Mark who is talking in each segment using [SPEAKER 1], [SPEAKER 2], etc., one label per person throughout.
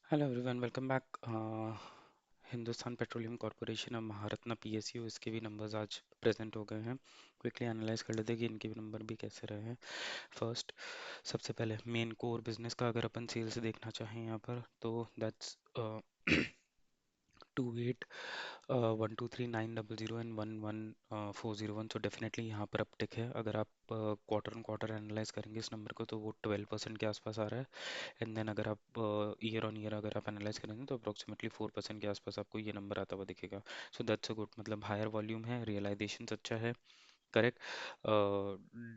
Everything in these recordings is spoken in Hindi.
[SPEAKER 1] Hello everyone, welcome back. Hindustan petroleum corporation और महारत्ना पीएसयू, इसके भी नंबर्स आज प्रेजेंट हो गए हैं। क्विकली एनालाइज कर लेते हैं कि इनके भी नंबर भी कैसे रहे हैं। फर्स्ट, सबसे पहले मेन कोर बिजनेस का अगर अपन सेल्स देखना चाहें यहाँ पर, तो दैट्स 28 123 900 एंड 11401। सो डेफिनेटली यहाँ पर अपटिक है। अगर आप क्वार्टर ऑन क्वार्टर एनालाइज करेंगे इस नंबर को, तो वो 12% के आसपास आ रहा है। एंड देन अगर आप ईयर ऑन ईयर अगर आप एनालाइज करेंगे, तो अप्रोक्सीमेटली 4% के आसपास आपको ये नंबर आता हुआ दिखेगा। सो दैट्स अ गुड, मतलब हायर वॉल्यूम है, रियलाइजेशन अच्छा है। करेक्ट।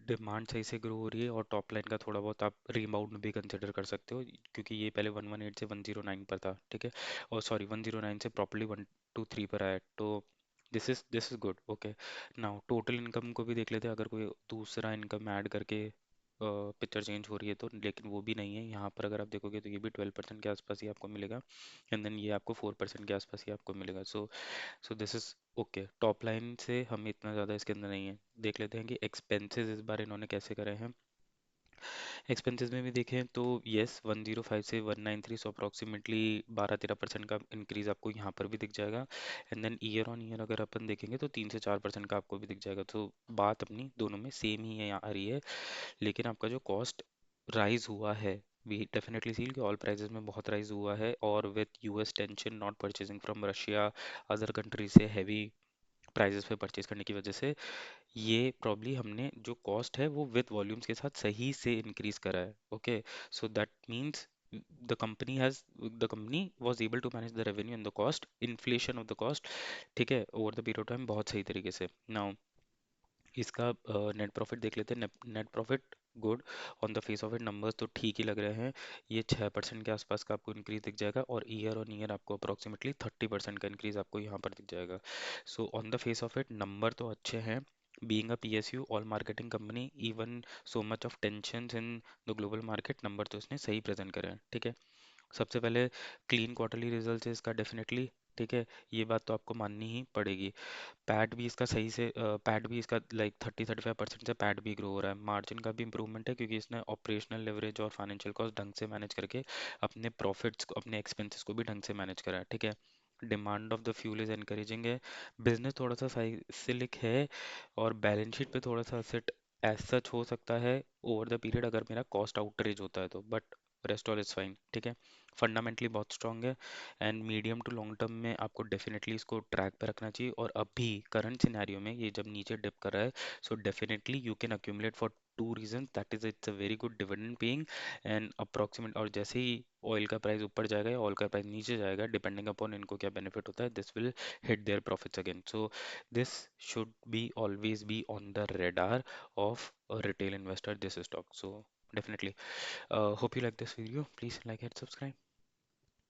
[SPEAKER 1] डिमांड सही से ग्रो हो रही है, और टॉप लाइन का थोड़ा बहुत आप रीबाउंड भी कंसिडर कर सकते हो, क्योंकि ये पहले 118 से 109 पर था, ठीक है। और सॉरी, 109 से प्रॉपर्ली 123 पर आया, तो this is good. Okay, now total income को भी देख लेते हैं। अगर कोई दूसरा इनकम ऐड करके पिक्चर चेंज हो रही है तो, लेकिन वो भी नहीं है यहाँ पर। अगर आप देखोगे तो ये भी 12% के आसपास ही आपको मिलेगा। एंड देन ये आपको 4% के आसपास ही आपको मिलेगा। So this is okay. Top line से हमें इतना ज़्यादा इसके अंदर नहीं है। देख लेते हैं कि एक्सपेंसेस इस बार इन्होंने कैसे करे हैं। एक्सपेंसेस में भी देखें तो यस, 105 से 193, सो अप्रॉक्सीमेटली 12-13% का इंक्रीज आपको यहाँ पर भी दिख जाएगा। And then year on year अगर अपन देखेंगे तो 3 से 4% का आपको भी दिख जाएगा। तो बात अपनी दोनों में सेम ही है आ रही है। लेकिन आपका जो कॉस्ट राइज हुआ है, वी डेफिनेटली सील कि ऑल प्राइसेस में बहुत राइज हुआ है, और with US tension, not purchasing from Russia, other country से हैवी प्राइसेस पे परचेज करने की वजह से, ये प्रॉब्ली हमने जो कॉस्ट है वो विद वॉल्यूम्स के साथ सही से इंक्रीज करा है। Okay, so that means the company was able to manage the revenue and the cost, inflation of the cost, ठीक है, over the period of time बहुत सही तरीके से। नाउ इसका नेट प्रॉफिट देख लेते हैं। Net profit good, on the face of it numbers तो ठीक ही लग रहे हैं। ये 6% के आसपास का आपको इंक्रीज दिख जाएगा, और ईयर ऑन ईयर आपको अप्रोक्सीमेटली 30% का इंक्रीज आपको यहाँ पर दिख जाएगा। So on the face of it number तो अच्छे हैं। Being a PSU all marketing company, even so much of tension in the global market, number तो इसने सही प्रेजेंट करे हैं, ठीक है। सबसे पहले क्लीन क्वार्टरली रिजल्ट है इसका, डेफिनेटली, ठीक है। ये बात तो आपको माननी ही पड़ेगी। पैड भी इसका सही से, पैड भी इसका लाइक 30-35% से पैड भी ग्रो हो रहा है। मार्जिन का भी इंप्रूवमेंट है, क्योंकि इसने ऑपरेशनल लेवरेज और फाइनेंशियल कॉस्ट ढंग से मैनेज करके अपने प्रॉफिट्स को, अपने एक्सपेंसेस को भी ढंग से मैनेज करा है, ठीक है। Demand of the fuel is encouraging है। बिजनेस थोड़ा सा साइक्लिक है, और बैलेंस शीट पे थोड़ा सा असेट एज सच हो सकता है ओवर द पीरियड, अगर मेरा कॉस्ट आउटरेज होता है तो, but rest all is fine, ठीक है। फंडामेंटली बहुत स्ट्रांग है। And medium to long term में आपको डेफिनेटली इसको ट्रैक पे रखना चाहिए। और अभी करंट सिनेरियो में ये जब नीचे डिप कर रहा है, so definitely you can accumulate for two reason, that is it's a very good dividend paying and approximate. और जैसे ही ऑयल का प्राइस ऊपर जाएगा या ऑयल का प्राइस नीचे जाएगा, डिपेंडिंग अपॉन इनको क्या बेनिफिट होता है, this will hit their profits again. So this should be always be on the radar of a retail investor, this stock. So definitely hope you like this video. Please like and subscribe.